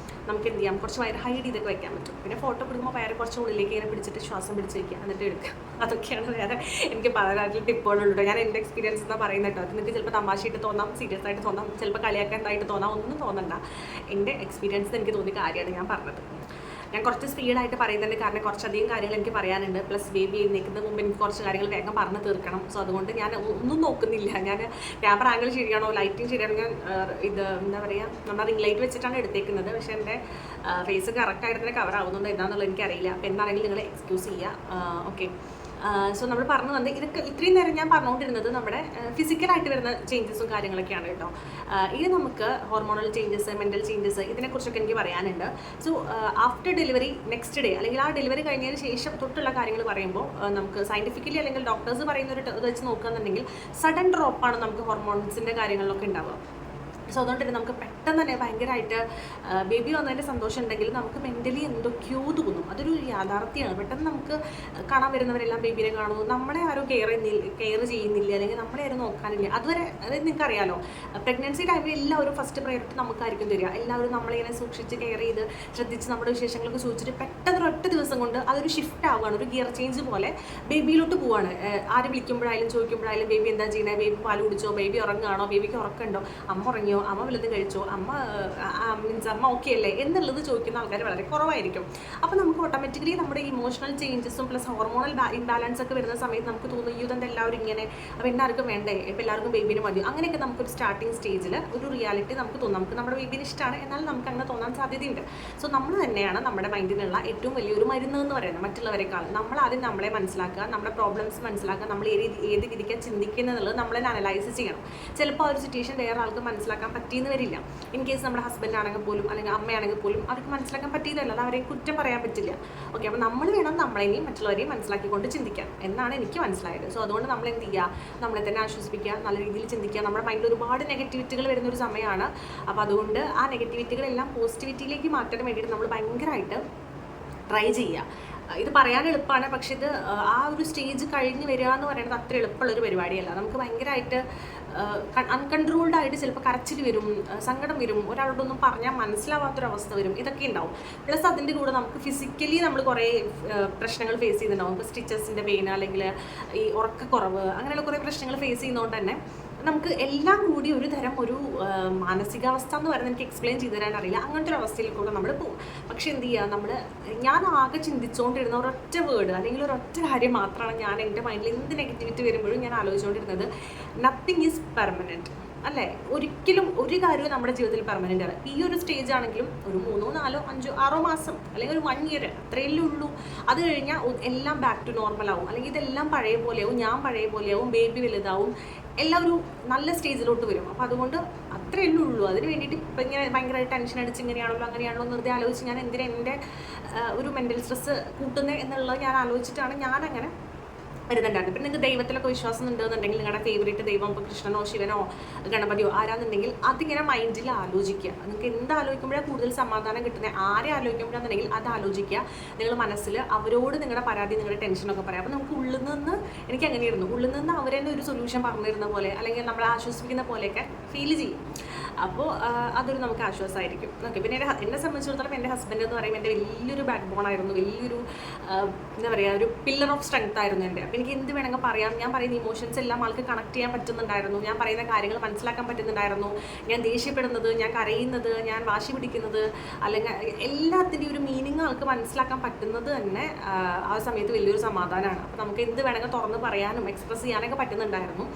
നമുക്ക് എന്ത് ചെയ്യാം, കുറച്ച് വയർ ഹൈഡ് ചെയ്തൊക്കെ വയ്ക്കാൻ പറ്റും. പിന്നെ ഫോട്ടോ കൊടുക്കുമ്പോൾ വയറ് കുറച്ച് ഉള്ളിലേക്ക് ഇങ്ങനെ പിടിച്ചിട്ട് ശ്വാസം പിടിച്ച് വയ്ക്കുക, എന്നിട്ട് എടുക്കുക. അതൊക്കെയാണ് വേറെ എനിക്ക് പലതായിട്ടുള്ള ടിപ്പുകളുണ്ട്. ഞാൻ എൻ്റെ എക്സ്പീരിയൻസ് എന്താ പറയുന്നത് കേട്ടോ. അത് നിങ്ങൾക്ക് ചിലപ്പോൾ തമാശയായിട്ട് തോന്നാം, സീരിയസ് ആയിട്ട് തോന്നാം, ചിലപ്പോൾ കളിയാക്കാനായിട്ട് തോന്നാം. ഒന്നും തോന്നണ്ട, എൻ്റെ എക്സ്പീരിയൻസ് എനിക്ക് തോന്നിയ കാര്യമാണ് ഞാൻ പറഞ്ഞത്. ഞാൻ കുറച്ച് സ്പീഡായിട്ട് പറയുന്നുണ്ട്, കാരണം കുറച്ചധികം കാര്യങ്ങൾ എനിക്ക് പറയാനുണ്ട്. പ്ലസ് ബേബി എഴുന്നേൽക്കുന്നതിന് മുമ്പ് എനിക്ക് കുറച്ച് കാര്യങ്ങൾ വേഗം പറഞ്ഞ് തീർക്കണം. സോ അതുകൊണ്ട് ഞാൻ ഒന്നും നോക്കുന്നില്ല. ഞാൻ ക്യാമറ ആംഗിൾ ശരിയാണോ, ലൈറ്റിംഗ് ശരിയാണോ, ഞാൻ ഇത് എന്താ പറയുക, നമ്മൾ റിംഗ് ലൈറ്റ് വെച്ചിട്ടാണ് എടുത്തേക്കുന്നത്. പക്ഷേ എൻ്റെ ഫേസ് കറക്റ്റായിട്ട് തന്നെ കവർ ആവുന്നുണ്ടോ എന്താണെന്നുള്ളത് എനിക്കറിയില്ല. അപ്പോൾ എന്താണെങ്കിലും നിങ്ങൾ എക്സ്ക്യൂസ് ചെയ്യുക. ഓക്കെ, സോ നമ്മൾ പറഞ്ഞു വന്നത് ഇതൊക്കെ ഇത്രയും നേരം ഞാൻ പറഞ്ഞുകൊണ്ടിരുന്നത് നമ്മുടെ ഫിസിക്കലായിട്ട് വരുന്ന ചേഞ്ചസും കാര്യങ്ങളൊക്കെയാണ് കേട്ടോ. ഇത് നമുക്ക് ഹോർമോണൽ ചേഞ്ചസ്, മെൻ്റൽ ചേഞ്ചസ്, ഇതിനെക്കുറിച്ചൊക്കെ എനിക്ക് പറയാനുണ്ട്. So after delivery next day അല്ലെങ്കിൽ ആ ഡെലിവറി കഴിഞ്ഞതിന് ശേഷം തൊട്ടുള്ള കാര്യങ്ങൾ പറയുമ്പോൾ നമുക്ക് സയൻറ്റിഫിക്കലി അല്ലെങ്കിൽ ഡോക്ടേഴ്സ് പറയുന്ന ഒരു ഇത് വെച്ച് നോക്കുകയാണെന്നുണ്ടെങ്കിൽ സഡൻ ഡ്രോപ്പാണ് നമുക്ക് ഹോർമോൺസിൻ്റെ കാര്യങ്ങളിലൊക്കെ ഉണ്ടാവുക. സോ അതുകൊണ്ട് തന്നെ നമുക്ക് പെട്ടെന്ന് തന്നെ ഭയങ്കരമായിട്ട് ബേബി വന്നതിൻ്റെ സന്തോഷം ഉണ്ടെങ്കിൽ നമുക്ക് മെൻ്റലി എന്തൊക്കെയോ തോന്നും. അതൊരു യാഥാർത്ഥ്യമാണ്. പെട്ടെന്ന് നമുക്ക് കാണാൻ വരുന്നവരെല്ലാം ബേബിനെ കാണുന്നു, നമ്മളെ ആരും കെയർ ചെയ്യുന്നില്ല അല്ലെങ്കിൽ നമ്മളെ ആരും നോക്കാനില്ല. അതുവരെ അതായത് നിങ്ങൾക്കറിയാലോ, പ്രഗ്നൻസി ടൈമിൽ എല്ലാവരും ഫസ്റ്റ് പ്രയോറിറ്റി നമുക്കായിരിക്കും തരിക. എല്ലാവരും നമ്മളിങ്ങനെ സൂക്ഷിച്ച് കെയർ ചെയ്ത് ശ്രദ്ധിച്ച് നമ്മുടെ വിശേഷങ്ങളൊക്കെ ചോദിച്ചിട്ട് പെട്ടെന്ന് ഒറ്റ ദിവസം കൊണ്ട് അതൊരു ഷിഫ്റ്റ് ആവുകയാണ്, ഒരു ഗിയർ ചേഞ്ച് പോലെ ബേബിയിലോട്ട് പോവുകയാണ്. ആര് വിളിക്കുമ്പോഴായാലും ചോദിക്കുമ്പോഴായാലും ബേബി എന്താ ചെയ്യുന്നത്, ബേബി പാൽ കുടിച്ചോ, ബേബി ഉറങ്ങുകയാണോ, ബേബിക്ക് ഉറക്കമുണ്ടോ, അമ്മ ഉറങ്ങിയോ, അമ്മ വലുതും കഴിച്ചോ, മീൻസ് അമ്മ ഓക്കെ അല്ലേ എന്നുള്ളത് ചോദിക്കുന്ന ആൾക്കാർ വളരെ കുറവായിരിക്കും. അപ്പോൾ നമുക്ക് ഓട്ടോമാറ്റിക്കലി നമ്മുടെ ഇമോഷണൽ ചേഞ്ചസും പ്ലസ് ഹോർമോണൽ ഇംബാലൻസ് ഒക്കെ വരുന്ന സമയത്ത് നമുക്ക് തോന്നും ഇതെന്താ എല്ലാവരും ഇങ്ങനെ, അപ്പോൾ എല്ലാവർക്കും വേണ്ടേ, ഇപ്പോൾ എല്ലാവർക്കും ബേബിന് മതി. അങ്ങനെയൊക്കെ നമുക്കൊരു സ്റ്റാർട്ടിങ് സ്റ്റേജിൽ ഒരു റിയാലിറ്റി നമുക്ക് തോന്നും, നമുക്ക് നമ്മുടെ ബേബിന് ഇഷ്ടമാണ്, എന്നാൽ നമുക്ക് അങ്ങനെ തോന്നാൻ സാധ്യതയുണ്ട്. സോ നമ്മൾ തന്നെയാണ് നമ്മുടെ മൈൻഡിനുള്ള ഏറ്റവും വലിയൊരു മരുന്ന് എന്ന് പറയുന്നത്. മറ്റുള്ളവരെക്കാൾ നമ്മൾ ആദ്യം നമ്മളെ മനസ്സിലാക്കുക, നമ്മുടെ പ്രോബ്ലംസ് മനസ്സിലാക്കുക, നമ്മൾ ഏത് രീതിക്കാണ് ചിന്തിക്കുന്നത് എന്നുള്ളത് നമ്മളെ അനലൈസ് ചെയ്യണം. ചിലപ്പോൾ ആ ഒരു സിറ്റുവേഷൻ വേറെ ആൾക്ക് മനസ്സിലാക്കാൻ പറ്റിയെന്ന് വരില്ല. ഇൻ കേസ് നമ്മുടെ ഹസ്ബൻഡ് ആണെങ്കിൽ പോലും അല്ലെങ്കിൽ അമ്മയാണെങ്കിൽ പോലും അവർക്ക് മനസ്സിലാക്കാൻ പറ്റിയതല്ല, അത് അവരെ കുറ്റം പറയാൻ പറ്റില്ല. ഓക്കെ, അപ്പോൾ നമ്മൾ വേണം നമ്മളെയും മറ്റുള്ളവരെയും മനസ്സിലാക്കിക്കൊണ്ട് ചിന്തിക്കാൻ എന്നാണ് എനിക്ക് മനസ്സിലായത്. സോ അതുകൊണ്ട് നമ്മൾ എന്ത് ചെയ്യുക, നമ്മളെ തന്നെ ആശ്വസിപ്പിക്കുക, നല്ല രീതിയിൽ ചിന്തിക്കുക. നമ്മുടെ മൈൻഡിൽ ഒരുപാട് നെഗറ്റിവിറ്റികൾ വരുന്നൊരു സമയമാണ്. അപ്പോൾ അതുകൊണ്ട് ആ നെഗറ്റിവിറ്റികളെല്ലാം പോസിറ്റിവിറ്റിയിലേക്ക് മാറ്റാൻ വേണ്ടിയിട്ട് നമ്മൾ ഭയങ്കരമായിട്ട് ട്രൈ ചെയ്യുക. ഇത് പറയാൻ എളുപ്പമാണ്, പക്ഷെ ഇത് ആ ഒരു സ്റ്റേജ് കഴിഞ്ഞ് വരിക എന്ന് പറയുന്നത് അത്ര എളുപ്പമുള്ളൊരു പരിപാടിയല്ല. നമുക്ക് ഭയങ്കരമായിട്ട് അൺകൺട്രോൾഡ് ആയിട്ട് ചിലപ്പോൾ കരച്ചിൽ വരും, സങ്കടം വരും, ഒരാളോടൊന്നും പറഞ്ഞാൽ മനസ്സിലാവാത്തൊരവസ്ഥ വരും, ഇതൊക്കെ ഉണ്ടാവും. പ്ലസ് അതിൻ്റെ കൂടെ നമുക്ക് ഫിസിക്കലി നമ്മൾ കുറേ പ്രശ്നങ്ങൾ ഫേസ് ചെയ്യുന്നുണ്ടാവും. ഇപ്പോൾ സ്റ്റിച്ചസിൻ്റെ പെയിൻ അല്ലെങ്കിൽ ഈ ഉറക്കക്കുറവ് അങ്ങനെയുള്ള കുറേ പ്രശ്നങ്ങൾ ഫേസ് ചെയ്യുന്നതുകൊണ്ട് തന്നെ നമുക്ക് എല്ലാം കൂടി ഒരു തരം ഒരു മാനസികാവസ്ഥ എന്ന് പറയുന്നത് എനിക്ക് എക്സ്പ്ലെയിൻ ചെയ്തു തരാൻ അറിയില്ല. അങ്ങനത്തെ ഒരു അവസ്ഥയിലേക്കൂടെ നമ്മൾ പോകും. പക്ഷെ എന്ത് ചെയ്യുക, ഞാൻ ആകെ ചിന്തിച്ചുകൊണ്ടിരുന്ന ഒരൊറ്റ വേർഡ് അല്ലെങ്കിൽ ഒരൊറ്റ കാര്യം മാത്രമാണ് ഞാൻ എൻ്റെ മൈൻഡിൽ എന്ത് നെഗറ്റിവിറ്റി വരുമ്പോഴും ഞാൻ ആലോചിച്ചുകൊണ്ടിരുന്നത്, നത്തിങ് ഈസ് പെർമനൻറ്റ്. അല്ലേ, ഒരിക്കലും ഒരു കാര്യവും നമ്മുടെ ജീവിതത്തിൽ പെർമനൻ്റ് ആണ്. ഈ ഒരു സ്റ്റേജ് ആണെങ്കിലും ഒരു 3, 4, 5, 6 മാസം അല്ലെങ്കിൽ ഒരു 1 ഇയർ അത്രയല്ലേ ഉള്ളൂ. അത് കഴിഞ്ഞാൽ എല്ലാം ബാക്ക് ടു നോർമൽ ആവും, അല്ലെങ്കിൽ ഇതെല്ലാം പഴയ പോലെയാവും, ഞാൻ പഴയ പോലെയാവും, ബേബി വലുതാവും, എല്ലാം ഒരു നല്ല സ്റ്റേജിലോട്ട് വരും. അപ്പോൾ അതുകൊണ്ട് അത്രയല്ലേ ഉള്ളൂ. അതിന് വേണ്ടിയിട്ട് ഇപ്പം ഇങ്ങനെ ഭയങ്കരമായിട്ട് ടെൻഷൻ അടിച്ച് ഇങ്ങനെയാണല്ലോ അങ്ങനെയാണല്ലോ വെറുതെ ആലോചിച്ച് ഞാൻ എന്തിനാ എൻ്റെ ഒരു മെൻ്റൽ സ്ട്രെസ്സ് കൂട്ടുന്നത് എന്നുള്ളത് ഞാൻ ആലോചിച്ചിട്ടാണ് ഞാനങ്ങനെ വരുന്നുണ്ടായിരുന്നു. പിന്നെ നിങ്ങൾക്ക് ദൈവത്തിലൊക്കെ വിശ്വാസം ഉണ്ടെന്നുണ്ടെങ്കിൽ നിങ്ങളുടെ ഫേവറേറ്റ് ദൈവം ഇപ്പോൾ കൃഷ്ണനോ ശിവനോ ഗണപതിയോ ആരാന്നുണ്ടെങ്കിൽ അതിങ്ങനെ മൈൻഡിൽ ആലോചിക്കുക. നിങ്ങൾക്ക് എന്ത് ആലോചിക്കുമ്പോഴാണ് കൂടുതൽ സമാധാനം കിട്ടുന്നത്, ആരെ ആലോചിക്കുമ്പോഴാണെന്നുണ്ടെങ്കിൽ അത് ആലോചിക്കുക. നിങ്ങൾ മനസ്സിൽ അവരോട് നിങ്ങളുടെ പരാതി, നിങ്ങളുടെ ടെൻഷനൊക്കെ പറയാം. അപ്പോൾ നമുക്ക് ഉള്ളിൽ നിന്ന്, എനിക്ക് അങ്ങനെയായിരുന്നു, ഉള്ളിൽ നിന്ന് അവരെന്നെ ഒരു സൊല്യൂഷൻ പറഞ്ഞു തരുന്ന പോലെ അല്ലെങ്കിൽ നമ്മളെ ആശ്വസിപ്പിക്കുന്ന പോലെയൊക്കെ ഫീൽ ചെയ്യും. അപ്പോൾ അതൊരു നമുക്ക് ആശ്വാസമായിരിക്കും. ഓക്കെ, പിന്നെ എന്നെ സംബന്ധിച്ചിടത്തോളം എൻ്റെ ഹസ്ബൻഡ് എന്ന് പറയുമ്പോൾ എൻ്റെ വലിയൊരു ബാക്ക് ബോൺ ആയിരുന്നു, വലിയൊരു എന്താ പറയുക, ഒരു പില്ലർ ഓഫ് സ്ട്രെങ്ത് ആയിരുന്നു എൻ്റെ. അപ്പോൾ എനിക്ക് എന്ത് വേണമെങ്കിൽ പറയാം, ഞാൻ പറയുന്ന ഇമോഷൻസ് എല്ലാം ആൾക്ക് കണക്ട് ചെയ്യാൻ പറ്റുന്നുണ്ടായിരുന്നു, ഞാൻ പറയുന്ന കാര്യങ്ങൾ മനസ്സിലാക്കാൻ പറ്റുന്നുണ്ടായിരുന്നു. ഞാൻ ദേഷ്യപ്പെടുന്നത്, ഞാൻ കരയുന്നത്, ഞാൻ വാശി പിടിക്കുന്നത്, അല്ലെങ്കിൽ എല്ലാത്തിൻ്റെയും ഒരു മീനിങ് ആൾക്ക് മനസ്സിലാക്കാൻ പറ്റുന്നത് തന്നെ ആ സമയത്ത് വലിയൊരു സമാധാനമാണ്. അപ്പോൾ നമുക്ക് എന്ത് വേണമെങ്കിൽ തുറന്ന് പറയാനും എക്സ്പ്രസ് ചെയ്യാനൊക്കെ പറ്റുന്നുണ്ടായിരുന്നു.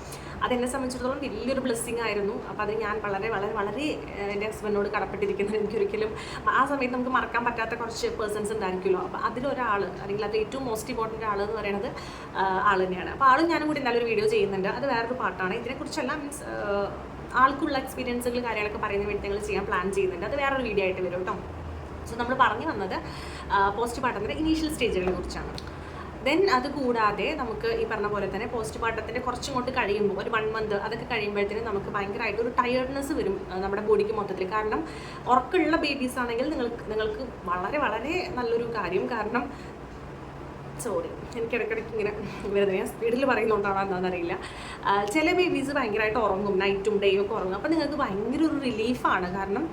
അതെന്നെ സംബന്ധിച്ചിടത്തോളം വലിയൊരു ബ്ലെസ്സിങ് ആയിരുന്നു. അപ്പോൾ അത് ഞാൻ വളരെ വളരെ വളരെ എൻ്റെ ഹസ്ബൻഡിനോട് കടപ്പെട്ടിരിക്കുന്നത്. എനിക്കൊരിക്കലും ആ സമയത്ത് നമുക്ക് മറക്കാൻ പറ്റാത്ത കുറച്ച് പേഴ്സൺസ് ഉണ്ടായിരിക്കുമല്ലോ. അപ്പോൾ അതിലൊരാൾ അല്ലെങ്കിൽ അത് ഏറ്റവും മോസ്റ്റ് ഇമ്പോർട്ടൻ്റ് ആൾ എന്ന് പറയുന്നത് ആൾ തന്നെയാണ്. അപ്പോൾ ആളും ഞാനും കൂടി നല്ലൊരു വീഡിയോ ചെയ്യുന്നുണ്ട്, അത് വേറൊരു പാർട്ടാണ്. ഇതിനെക്കുറിച്ചെല്ലാം മീൻസ് ആൾക്കുള്ള എക്സ്പീരിയൻസുകൾ കാര്യങ്ങളൊക്കെ പറയുന്ന വേണ്ടി ഞങ്ങൾ ചെയ്യാൻ പ്ലാൻ ചെയ്യുന്നുണ്ട്, അത് വേറൊരു വീഡിയോ ആയിട്ട് വരും കേട്ടോ. സോ നമ്മൾ പറഞ്ഞു വന്നത് പോസ്റ്റ് പാർട്ടത്തിൻ്റെ ഇനീഷ്യൽ സ്റ്റേജുകളെ കുറിച്ചാണ്. ദെൻ അത് കൂടാതെ നമുക്ക് ഈ പറഞ്ഞ പോലെ തന്നെ പോസ്റ്റ് പാർട്ടത്തിൻ്റെ കുറച്ചിങ്ങോട്ട് കഴിയുമ്പോൾ ഒരു 1 മന്ത് അതൊക്കെ കഴിയുമ്പോഴത്തേനും നമുക്ക് ഭയങ്കരമായിട്ട് ഒരു ടയേർഡ്നെസ് വരും നമ്മുടെ ബോഡിക്ക് മൊത്തത്തിൽ. കാരണം ഉറക്കമുള്ള ബേബീസ് ആണെങ്കിൽ നിങ്ങൾക്ക് വളരെ വളരെ നല്ലൊരു കാര്യം. കാരണം സോറി, എനിക്ക് ഇടയ്ക്കിടയ്ക്ക് ഇങ്ങനെ വരുന്നത് ഞാൻ സ്പീഡിൽ പറയുന്നുണ്ടാണോ എന്താണെന്നറിയില്ല. ചില ബേബീസ് ഭയങ്കരമായിട്ട് ഉറങ്ങും, നൈറ്റും ഡേയും ഒക്കെ ഉറങ്ങും. അപ്പോൾ നിങ്ങൾക്ക് ഭയങ്കര ഒരു റിലീഫാണ്. കാരണം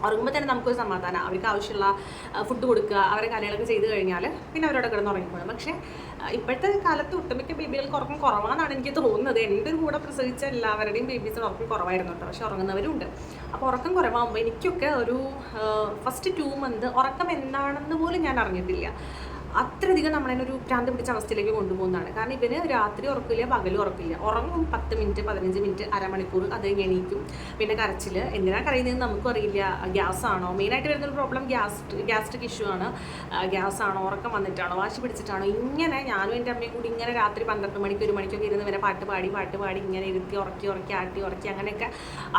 ഉറങ്ങുമ്പോൾ തന്നെ നമുക്കൊരു സമാധാനം, അവർക്ക് ആവശ്യമുള്ള ഫുഡ് കൊടുക്കുക, അവരെ കാര്യങ്ങളൊക്കെ ചെയ്ത് കഴിഞ്ഞാൽ പിന്നെ അവരോട് കിടന്ന് ഉറങ്ങിപ്പോഴും. പക്ഷേ ഇപ്പോഴത്തെ കാലത്ത് ഒട്ടുമിക്ക ബേബികൾക്ക് ഉറക്കം കുറവാണെന്നാണ് എനിക്ക് തോന്നുന്നത്. എൻ്റെ കൂടെ പ്രസവിച്ച എല്ലാവരുടെയും ബേബീസിന് ഉറക്കം കുറവായിരുന്നു കേട്ടോ, പക്ഷേ ഉറങ്ങുന്നവരുണ്ട്. അപ്പോൾ ഉറക്കം കുറവാകുമ്പോൾ എനിക്കൊക്കെ ഒരു ഫസ്റ്റ് 2 മന്ത് ഉറക്കം എന്താണെന്ന് പോലും ഞാൻ അറിഞ്ഞിട്ടില്ല. അത്രയധികം നമ്മളതിനൊരു ഭ്രാന്ത് പിടിച്ച അവസ്ഥയിലേക്ക് കൊണ്ടുപോകുന്നതാണ്. കാരണം ഇവന് രാത്രി ഉറക്കില്ല, പകലും ഉറക്കില്ല. ഉറങ്ങും 10 മിനിറ്റ് 15 മിനിറ്റ് അരമണിക്കൂർ, അത് കഴിഞ്ഞ് എണീക്കും. പിന്നെ കരച്ചിൽ. എന്തിനാണ് കരയുന്നതെന്ന് നമുക്കും അറിയില്ല. ഗ്യാസ് ആണോ മെയിനായിട്ട് വരുന്നൊരു പ്രോബ്ലം? ഗ്യാസ്ട്രിക് ഇഷ്യൂ ആണ്. ഗ്യാസ് ആണോ, ഉറക്കം വന്നിട്ടാണോ, വാശി പിടിച്ചിട്ടാണോ? ഇങ്ങനെ ഞാനും എൻ്റെ അമ്മയും കൂടി ഇങ്ങനെ രാത്രി 12 മണിക്ക് 1 മണിക്കൊക്കെ ഇരുന്ന് ഇവരെ പാട്ട് പാടി ഇങ്ങനെ ഇരുത്തി ഉറക്കി ആട്ടി അങ്ങനെയൊക്കെ.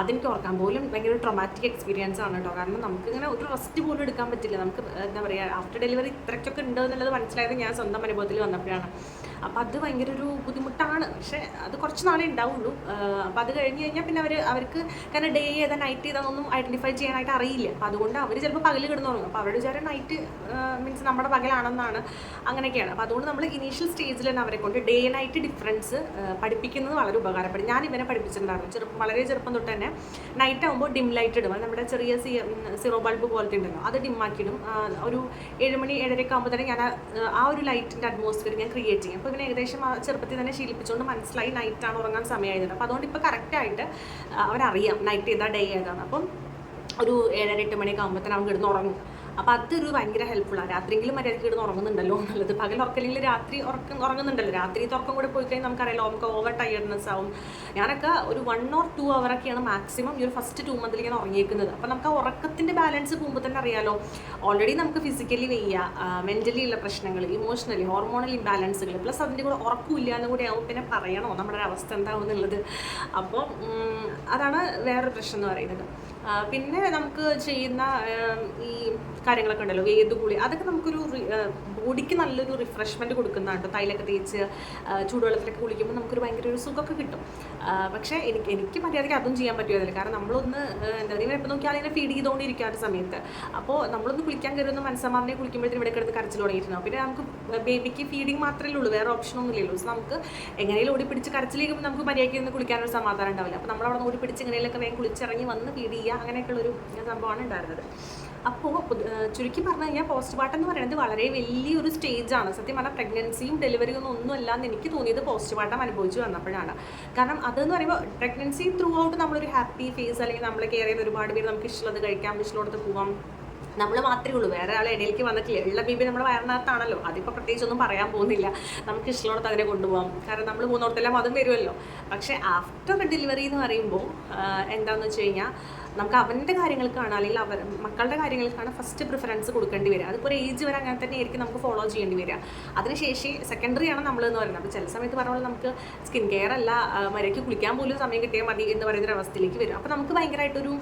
അതെനിക്ക് ഓർക്കാൻ പോലും ഭയങ്കര ട്രോമാറ്റിക് എക്സ്പീരിയൻസ് ആണ് കേട്ടോ. കാരണം നമുക്കിങ്ങനെ ഒരു റെസ്റ്റ് പോലും എടുക്കാൻ പറ്റില്ല. നമുക്ക് എന്താ പറയുക, ആഫ്റ്റർ ഡെലിവറി ഇത്രയ്ക്കൊക്കെ ഉണ്ട് എന്നുള്ളത് മനസ്സിലായത് ഞാൻ സ്വന്തം അനുഭവത്തിൽ വന്നപ്പോഴാണ്. അപ്പോൾ അത് ഭയങ്കര ഒരു ബുദ്ധിമുട്ടാണ്. പക്ഷേ അത് കുറച്ച് നാളേ ഉണ്ടാവുള്ളൂ. അപ്പോൾ അത് കഴിഞ്ഞ് കഴിഞ്ഞാൽ പിന്നെ അവർക്ക് കാരണം ഡേ ഏതാ നൈറ്റ് ഏതാണെന്നൊന്നും ഐഡൻറ്റിഫൈ ചെയ്യാനായിട്ട് അറിയില്ല. അപ്പോൾ അതുകൊണ്ട് അവർ ചിലപ്പോൾ പകൽ കിടന്നുറങ്ങും. അപ്പോൾ അവരുടെ വിചാരം നൈറ്റ് മീൻസ് നമ്മുടെ പകലാണെന്നാണ്. അങ്ങനെയൊക്കെയാണ്. അപ്പോൾ അതുകൊണ്ട് നമ്മൾ ഇനീഷ്യൽ സ്റ്റേജിൽ തന്നെ അവരെ കൊണ്ട് ഡേ നൈറ്റ് ഡിഫറൻസ് പഠിപ്പിക്കുന്നത് വളരെ ഉപകാരപ്പെടും. ഞാൻ ഇവനെ പഠിപ്പിച്ചിട്ടുണ്ടായിരുന്നു വളരെ ചെറുപ്പം തൊട്ട് തന്നെ. നൈറ്റ് ആകുമ്പോൾ ഡിം ലൈറ്റ് ഇടും. നമ്മുടെ ചെറിയ സീറോ ബൾബ് പോലത്തെ ഉണ്ടല്ലോ, അത് ഡിമ്മാക്കിയിടും. ഒരു 7 മണി 7:30 ആകുമ്പോൾ തന്നെ ഞാൻ ആ ഒരു ലൈറ്റിൻ്റെ അറ്റ്മോസ്ഫിയർ ഞാൻ ക്രിയേറ്റ് ചെയ്യും. അപ്പോൾ ഇങ്ങനെ ഏകദേശം ആ ചെറുപ്പത്തിൽ തന്നെ ശീലിപ്പിച്ചുകൊണ്ട് മനസ്സിലായി നൈറ്റാണ് ഉറങ്ങാൻ സമയമായിരുന്നു. അപ്പോൾ അതുകൊണ്ട് ഇപ്പോൾ കറക്റ്റായിട്ട് അവരറിയാം നൈറ്റ് ഏതാ ഡേ ഏതാണ്. അപ്പം ഒരു 7:30 8 ആകുമ്പോൾ തന്നെ അവൻ കിടന്ന് ഉറങ്ങും. അപ്പോൾ അതൊരു ഭയങ്കര ഹെൽപ്ഫുള്ളാണ്. രാത്രിയെങ്കിലും മര്യാദയ്ക്ക് കിടന്ന് ഉറങ്ങുന്നുണ്ടല്ലോ എന്നുള്ളത്. പകൽ ഉറക്കല്ലെങ്കിൽ രാത്രി ഉറങ്ങുന്നുണ്ടല്ലോ. രാത്രിത്തെ ഉറക്കം കൂടെ പോയി കഴിഞ്ഞാൽ നമുക്കറിയാലോ, നമുക്ക് ഓവർ ടയർഡ്നെസ് ആവും. ഞാനൊക്കെ ഒരു 1 or 2 hourൊക്കെയാണ് മാക്സിമം ഈ ഒരു ഫസ്റ്റ് 2 months ഞാൻ ഉറങ്ങിയേക്കുന്നത്. അപ്പോൾ നമുക്ക് ആ ഉറക്കത്തിൻ്റെ ബാലൻസ് പോകുമ്പോൾ തന്നെ അറിയാലോ, ഓൾറെഡി നമുക്ക് ഫിസിക്കലി വയ്യ, മെൻ്റലി ഉള്ള പ്രശ്നങ്ങൾ, ഇമോഷണലി ഹോർമോണൽ ഇംബാലൻസുകൾ, പ്ലസ് അതിൻ്റെ കൂടെ ഉറക്കമില്ല എന്ന് കൂടി ആവും. പിന്നെ പറയണോ നമ്മുടെ ഒരു അവസ്ഥ എന്താവും എന്നുള്ളത്. അപ്പോൾ അതാണ് വേറൊരു പ്രശ്നം എന്ന് പറയുന്നത്. പിന്നെ നമുക്ക് ചെയ്യുന്ന ഈ കാര്യങ്ങളൊക്കെ ഉണ്ടല്ലോ, വേദുകുളി, അതൊക്കെ നമുക്കൊരു ബോഡിക്ക് നല്ലൊരു റിഫ്രഷ്മെൻറ്റ് കൊടുക്കുന്നതാണ്. തൈലൊക്കെ തേച്ച് ചൂടുവെള്ളത്തിലൊക്കെ കുളിക്കുമ്പോൾ നമുക്കൊരു ഭയങ്കര ഒരു സുഖമൊക്കെ കിട്ടും. പക്ഷേ എനിക്ക് മര്യാദയ്ക്ക് അതും ചെയ്യാൻ പറ്റുമതില്ല. കാരണം നമ്മളൊന്ന് എന്താ പറയുക, എപ്പോൾ നോക്കിയാൽ അതിനെ ഫീഡ് ചെയ്തുകൊണ്ടിരിക്കുക ആ ഒരു സമയത്ത്. അപ്പോൾ നമ്മളൊന്ന് കുളിക്കാൻ കയറുന്ന മനസ്സമാറിനെ കുളിക്കുമ്പോഴത്തേനും ഇവിടെ കിടന്ന് കരച്ചിൽ തുടങ്ങിയിട്ടുണ്ടാവും. പിന്നെ നമുക്ക് ബേബിക്ക് ഫീഡിങ് മാത്രമേ ഉള്ളൂ, വേറെ ഓപ്ഷനൊന്നും ഇല്ലല്ലോ. സോ നമുക്ക് എങ്ങനെയും ഓടി പിടിച്ച് കരച്ചിലേക്കുമ്പോൾ നമുക്ക് മര്യാദയ്ക്ക് ഇരുന്ന് കുളിക്കാനൊരു സമാധാനം ഉണ്ടാവില്ല. അപ്പോൾ നമ്മളവിടെ ഓടി പിടിച്ച് എങ്ങനെയൊക്കെ വേഗം കുളിച്ചിറങ്ങി വന്ന് ഫീഡ് ചെയ്യുക, അങ്ങനെയൊക്കെയുള്ളൊരു സംഭവമാണ് ഉണ്ടായിരുന്നത്. അപ്പോൾ ചുരുക്കി പറഞ്ഞു കഴിഞ്ഞാൽ പോസ്റ്റ്മോർട്ടം എന്ന് പറയുന്നത് വളരെ വലിയൊരു സ്റ്റേജാണ്. സത്യം പറഞ്ഞാൽ പ്രഗ്നൻസിയും ഡെലിവറിയും ഒന്നുമല്ല എന്ന് എനിക്ക് തോന്നിയത് പോസ്റ്റ്മോർട്ടം അനുഭവിച്ച് വന്നപ്പോഴാണ്. കാരണം അതെന്ന് പറയുമ്പോൾ പ്രഗ്നൻസി ത്രൂ ഔട്ട് നമ്മളൊരു ഹാപ്പി ഫേസ്, അല്ലെങ്കിൽ നമ്മളെ കെയർ ചെയ്യുന്ന ഒരുപാട് പേര്, നമുക്ക് ഇഷ്ടമുള്ളത് കഴിക്കാം, ഇഷ്ടമുള്ളത് പോവാം, നമ്മൾ മാത്രമേ ഉള്ളൂ, വേറെ ആൾ ഇടയിലേക്ക് വന്നിട്ടില്ല. ഉള്ള ബേബി നമ്മുടെ വയറിനകത്താണല്ലോ. അതിപ്പോൾ പ്രത്യേകിച്ചൊന്നും പറയാൻ പോകുന്നില്ല. നമുക്ക് ഇഷ്ടമുള്ളത് അതിനെ കൊണ്ടുപോകാം, കാരണം നമ്മൾ പോകുന്നിടത്തെല്ലാം അതും വരുമല്ലോ. പക്ഷേ ആഫ്റ്റർ ഡെലിവറി എന്ന് പറയുമ്പോൾ എന്താണെന്ന് വെച്ച് കഴിഞ്ഞാൽ നമുക്ക് അവൻ്റെ കാര്യങ്ങൾക്കാണ്, അല്ലെങ്കിൽ മക്കളുടെ കാര്യങ്ങൾക്കാണ് ഫസ്റ്റ് പ്രിഫറൻസ് കൊടുക്കേണ്ടി വരിക. അതിപ്പോൾ ഒരു ഏജ് വരെ അങ്ങനെ തന്നെ ആയിരിക്കും നമുക്ക് ഫോളോ ചെയ്യേണ്ടി വരിക. അതിനുശേഷം സെക്കൻഡറി ആണ് നമ്മളെന്ന് പറയുന്നത്. അപ്പോൾ ചില സമയത്ത് പറഞ്ഞാൽ നമുക്ക് സ്കിൻ കെയർ അല്ല, മര്യാദയ്ക്ക് കുളിക്കാൻ പോലും സമയം കിട്ടിയാൽ മതി എന്ന് പറയുന്നൊരു അവസ്ഥയിലേക്ക് വരും. അപ്പോൾ നമുക്ക് ഭയങ്കരമായിട്ടൊരു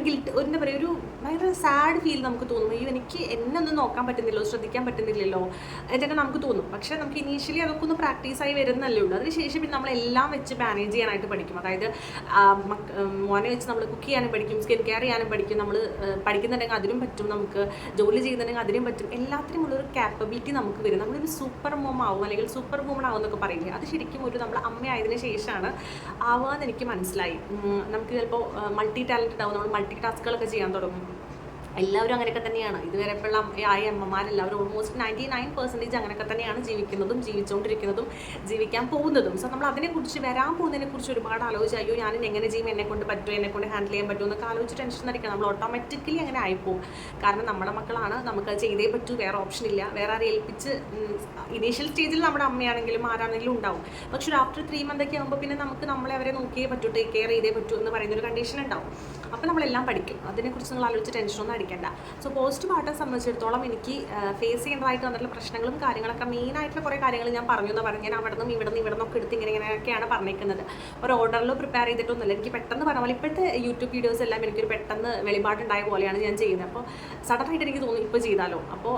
ഗിൽട്ട്, എന്താ പറയുക, ഒരു ഭയങ്കര സാഡ് ഫീൽ നമുക്ക് തോന്നും. എനിക്ക് എന്നെ ഒന്നും നോക്കാൻ പറ്റുന്നില്ലോ, ശ്രദ്ധിക്കാൻ പറ്റുന്നില്ലല്ലോ എന്നൊക്കെ നമുക്ക് തോന്നും. പക്ഷേ നമുക്ക് ഇനീഷ്യലി അതൊക്കെ ഒന്ന് പ്രാക്ടീസായി വരുന്നല്ലേ ഉള്ളൂ. അതിനുശേഷം പിന്നെ നമ്മളെല്ലാം വെച്ച് മാനേജ് ചെയ്യാനായിട്ട് പഠിക്കും. അതായത് മോനെ വെച്ച് നമ്മൾ കുക്ക് ചെയ്യാനും പഠിക്കും, സ്കിൻ കെയർ ചെയ്യാനും പഠിക്കും. നമ്മൾ പഠിക്കുന്നുണ്ടെങ്കിൽ അതിനും പറ്റും, നമുക്ക് ജോലി ചെയ്യുന്നുണ്ടെങ്കിൽ അതിനും പറ്റും. എല്ലാത്തിനും ഉള്ളൊരു കാപ്പബിലിറ്റി നമുക്ക് വരും. നമ്മളൊരു സൂപ്പർ മോം ആവും, അല്ലെങ്കിൽ സൂപ്പർ വുമൺ ആവും എന്നൊക്കെ പറയില്ലേ, അത് ശരിക്കും ഒരു നമ്മൾ അമ്മയായതിനു ശേഷമാണ് ആവാന്ന് എനിക്ക് മനസ്സിലായി. നമുക്ക് ചിലപ്പോൾ മൾട്ടി ടാലൻറ്റഡ് ആവും, നമ്മൾ മൾട്ടി ടാസ്കുകളൊക്കെ ചെയ്യാൻ തുടങ്ങും. എല്ലാവരും അങ്ങനെയൊക്കെ തന്നെയാണ്. ഇതുവരെ ഇപ്പോഴുള്ള ആയ അമ്മമാരെല്ലാവരും ഓൾമോസ്റ്റ് 99% അങ്ങനെയൊക്കെ തന്നെയാണ് ജീവിക്കുന്നതും ജീവിച്ചുകൊണ്ടിരിക്കുന്നതും ജീവിക്കാൻ പോകുന്നതും. സോ നമ്മൾ അതിനെക്കുറിച്ച്, വരാൻ പോകുന്നതിനെക്കുറിച്ച് ഒരുപാട് ആലോചിച്ച്, അയ്യോ ഞാൻ എങ്ങനെ ചെയ്യും, എന്നെക്കൊണ്ട് പറ്റുമോ, എന്നെക്കൊണ്ട് ഹാൻഡിൽ ചെയ്യാൻ പറ്റുമോ എന്നൊക്കെ ആലോചിച്ച് ടെൻഷൻ അടിക്കണം. നമ്മൾ ഓട്ടോമാറ്റിക്കലി അങ്ങനെ ആയിപ്പോവും. കാരണം നമ്മുടെ മക്കളാണ്, നമുക്ക് ചെയ്തേ പറ്റൂ, വേറെ ഓപ്ഷൻ ഇല്ല. വേറെ ആരെ ഏൽപ്പിച്ച് ഇനീഷ്യൽ സ്റ്റേജിൽ നമ്മുടെ അമ്മയാണെങ്കിലും ആരാണെങ്കിലും ഉണ്ടാവും. പക്ഷേ ഒരു ആഫ്റ്റർ 3 months ഒക്കെ ആകുമ്പോൾ പിന്നെ നമുക്ക് നമ്മളെ അവരെ നോക്കിയേ പറ്റൂ, ടേക്ക് കെയർ ചെയ്തേ പറ്റൂ എന്ന് പറയുന്നൊരു കണ്ടീഷൻ ഉണ്ടാവും. അപ്പോൾ നമ്മളെല്ലാം പഠിക്കും. അതിനെക്കുറിച്ച് നിങ്ങൾ ആലോചിച്ച് ടെൻഷനൊന്നും അടിക്കണ്ട. സോ പോസ്റ്റ്മോർട്ടം സംബന്ധിച്ചിടത്തോളം എനിക്ക് ഫേസ് ചെയ്യേണ്ടതായിട്ട് വന്നിട്ടുള്ള പ്രശ്നങ്ങളും കാര്യങ്ങളൊക്കെ, മെയിനായിട്ടുള്ള കുറേ കാര്യങ്ങൾ ഞാൻ പറഞ്ഞു എന്ന് പറഞ്ഞു. ഞാൻ അവിടെ നിന്നും ഇവിടെ നിന്നൊക്കെ എടുത്ത് ഇങ്ങനെയൊക്കെയാണ് പറഞ്ഞേക്കുന്നത്. ഒരു ഓർഡറിലോ പ്രിപ്പയർ ചെയ്തിട്ടൊന്നുമില്ല. എനിക്ക് പെട്ടെന്ന് പറഞ്ഞ പോലെ ഇപ്പോഴത്തെ യൂട്യൂബ് വീഡിയോസ് എല്ലാം എനിക്കൊരു പെട്ടെന്ന് വെളിപാടുണ്ടായ പോലെയാണ് ഞാൻ ചെയ്യുന്നത്. അപ്പോൾ സഡനായിട്ട് എനിക്ക് തോന്നി ഇപ്പോൾ ചെയ്താലോ. അപ്പോൾ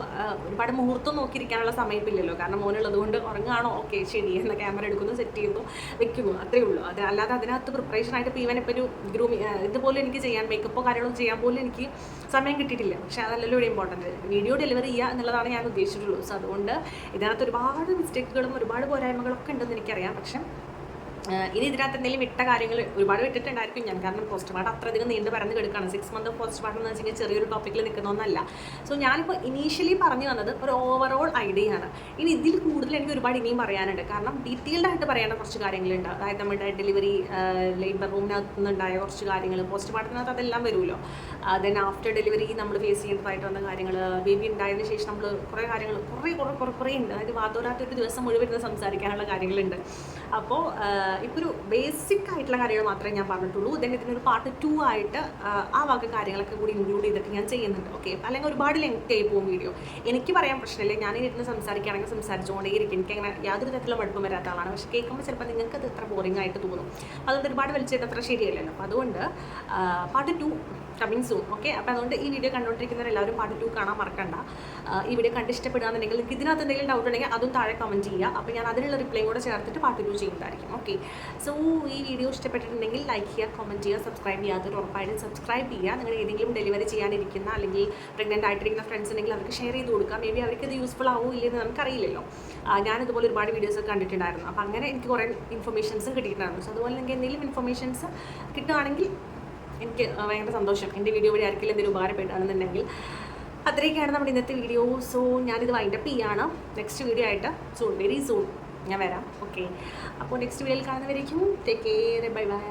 ഒരുപാട് മുഹൂർത്തം നോക്കിയിരിക്കാനുള്ള സമയമില്ലല്ലോ. കാരണം മോനുള്ളത് കൊണ്ട് ഉറങ്ങുകയാണോ, ഓക്കെ ശരി എന്ന ക്യാമറ എടുക്കുന്നു, സെറ്റ് ചെയ്യുന്നു, വെക്കുന്നു, അത്രയേ ഉള്ളൂ. അത് അല്ലാതെ അതിനകത്ത് പ്രിപ്പറേഷൻ ആയിട്ട് ഇപ്പോൾ ഇവൻ ഇപ്പോൾ ഒരു ഇതുപോലെ എനിക്ക് ചെയ്യാൻ, മേക്കപ്പോ കാര്യങ്ങളോ ചെയ്യാൻ പോലും എനിക്ക് സമയം കിട്ടിയിട്ടില്ല. പക്ഷേ അതല്ലല്ലോ ഇവിടെ ഇമ്പോർട്ടൻറ്റ്, വീഡിയോ ഡെലിവറി ചെയ്യുക എന്നുള്ളതാണ് ഞാൻ ഉദ്ദേശിച്ചിട്ടുള്ളൂ. സോ അതുകൊണ്ട് ഇതിനകത്ത് ഒരുപാട് മിസ്റ്റേക്കുകളും ഒരുപാട് പോരായ്മകളൊക്കെ ഉണ്ടെന്ന് എനിക്കറിയാം. പക്ഷേ ഇനി ഇതിനകത്ത് എന്തെങ്കിലും വിട്ട കാര്യങ്ങൾ ഒരുപാട് വിട്ടിട്ടുണ്ടായിരിക്കും ഞാൻ, കാരണം പോസ്റ്റ്മോർട്ടം അത്രയധികം നീണ്ട് പരന്ന് കിടക്കുകയാണ്. 6 മന്ത് പോസ്റ്റ്മോർട്ടം എന്ന് വെച്ചാൽ ചെറിയൊരു ടോപ്പിക്കിൽ നിൽക്കുന്നൊന്നല്ല. സോ ഞാനിപ്പോൾ ഇനീഷ്യലി പറഞ്ഞു വന്നത് ഒരു ഓവറോൾ ഐഡിയ ആണ്. ഇനി ഇതിൽ കൂടുതൽ എനിക്ക് ഒരുപാട് ഇനിയും പറയാനുണ്ട്, കാരണം ഡീറ്റെയിൽഡ് ആയിട്ട് പറയേണ്ട കുറച്ച് കാര്യങ്ങളുണ്ട്. അതായത് നമ്മുടെ ഡെലിവറി ലേബർ റൂമിനകത്ത് നിന്നുണ്ടായ കുറച്ച് കാര്യങ്ങൾ, പോസ്റ്റ്മോർട്ടത്തിനകത്ത് അതെല്ലാം വരുമല്ലോ. ദെൻ ആഫ്റ്റർ ഡെലിവറി നമ്മൾ ഫേസ് ചെയ്യുന്നതായിട്ട് വന്ന കാര്യങ്ങൾ, ബേബി ഉണ്ടായതിനു ശേഷം നമ്മൾ കുറേ കാര്യങ്ങൾ കുറേ ഉണ്ട്. അതായത് വാതോരാത്തൊരു ദിവസം മുഴുവൻ സംസാരിക്കാനുള്ള കാര്യങ്ങളുണ്ട്. അപ്പോൾ ഇപ്പോൾ ഒരു ബേസിക് ആയിട്ടുള്ള കാര്യങ്ങൾ മാത്രമേ ഞാൻ പറഞ്ഞിട്ടുള്ളൂ. ദെൻ ഇതിനൊരു പാർട്ട് 2 ആയിട്ട് ആ വക കാര്യങ്ങളൊക്കെ കൂടി ഇൻക്ലൂഡ് ചെയ്തിട്ട് ഞാൻ ചെയ്യുന്നുണ്ട്. ഓക്കെ, അല്ലെങ്കിൽ ഒരുപാട് ലെങ്ത് ആയി പോകും വീഡിയോ. എനിക്ക് പറയാൻ പ്രശ്നമില്ല, ഞാൻ ഇരുന്ന് സംസാരിക്കുകയാണെങ്കിൽ സംസാരിച്ചുകൊണ്ടേയിരിക്കും. എനിക്കങ്ങനെ യാതൊരു തരത്തിലുള്ള മടുപ്പും വരാത്ത ആളാണ്. പക്ഷേ കേൾക്കുമ്പോൾ ചിലപ്പോൾ നിങ്ങൾക്ക് അത് എത്ര ബോറിംഗ് ആയിട്ട് തോന്നും. അതുകൊണ്ട് ഒരുപാട് വലിച്ചിട്ട് അത്ര ശരിയല്ലല്ലോ. അപ്പോൾ അതുകൊണ്ട് പാർട്ട് 2 കമ്മിങ് സൂൺ. ഓക്കെ, അപ്പോൾ അതുകൊണ്ട് ഈ വീഡിയോ കണ്ടുകൊണ്ടിരിക്കുന്നവരെല്ലാവരും പാർട്ട് 2 കാണാൻ മറക്കണ്ട. ഈ വീഡിയോ കണ്ടിഷ്ടപ്പെടുകയാണെന്നുണ്ടെങ്കിൽ നിങ്ങൾക്ക് ഇതിനകത്ത് എന്തെങ്കിലും ഡൗട്ട് ഉണ്ടെങ്കിൽ അതും താഴെ കമൻറ്റ് ചെയ്യുക. അപ്പോൾ ഞാൻ അതിനുള്ള റിപ്ലൈയും കൂടെ ചേർത്തിട്ട് പാർട്ട് 2 ചെയ്യുന്നതായിരിക്കും. ഓക്കെ, സോ ഈ വീഡിയോ ഇഷ്ടപ്പെട്ടിട്ടുണ്ടെങ്കിൽ ലൈക്ക് ചെയ്യുക, കമൻറ്റ് ചെയ്യുക, സബ്സ്ക്രൈബ് ചെയ്യാത്തൊരു ഉറപ്പായിട്ടും സബ്സ്ക്രൈബ് ചെയ്യുക. നിങ്ങൾ ഏതെങ്കിലും ഡെലിവറി ചെയ്യാനിരിക്കുന്ന അല്ലെങ്കിൽ പ്രഗ്നൻ്റ് ആയിട്ടിരിക്കുന്ന ഫ്രണ്ട്സ് ഉണ്ടെങ്കിൽ അവർക്ക് ഷെയർ ചെയ്ത് കൊടുക്കുക. മേ ബി അവർക്ക് ഇത് യൂസ്ഫുൾ ആവും ഇല്ലെന്ന് നമുക്കറിയില്ലല്ലോ. ഞാനിതുപോലെ ഒരുപാട് വീഡിയോസ് കണ്ടിട്ടുണ്ടായിരുന്നു. അപ്പോൾ അങ്ങനെ എനിക്ക് കുറേ ഇൻഫർമേഷൻസും കിട്ടിയിട്ടുണ്ടായിരുന്നു. സോ അതുപോലെ നിങ്ങൾക്ക് എന്തെങ്കിലും ഇൻഫർമേഷൻസ് കിട്ടുകയാണെങ്കിൽ എനിക്ക് ഭയങ്കര സന്തോഷം. എൻ്റെ വീഡിയോ വഴി ആർക്കെങ്കിലും എന്തെങ്കിലും ഉപകാരപ്പെടുകയാണെന്നുണ്ടെങ്കിൽ. അത്രയൊക്കെയാണ് നമ്മുടെ ഇന്നത്തെ വീഡിയോ. സോ ഞാനിത് വൈൻഡപ്പ് ചെയ്യുകയാണ്. നെക്സ്റ്റ് വീഡിയോ ആയിട്ട് സൂൺ, വെരി സൂൺ ഞാൻ വരാം. ഓക്കെ, അപ്പോൾ നെക്സ്റ്റ് വീഡിയോയിൽ കാണുന്നവരേക്കും ടേക്ക് കെയർ, ബൈ ബൈ.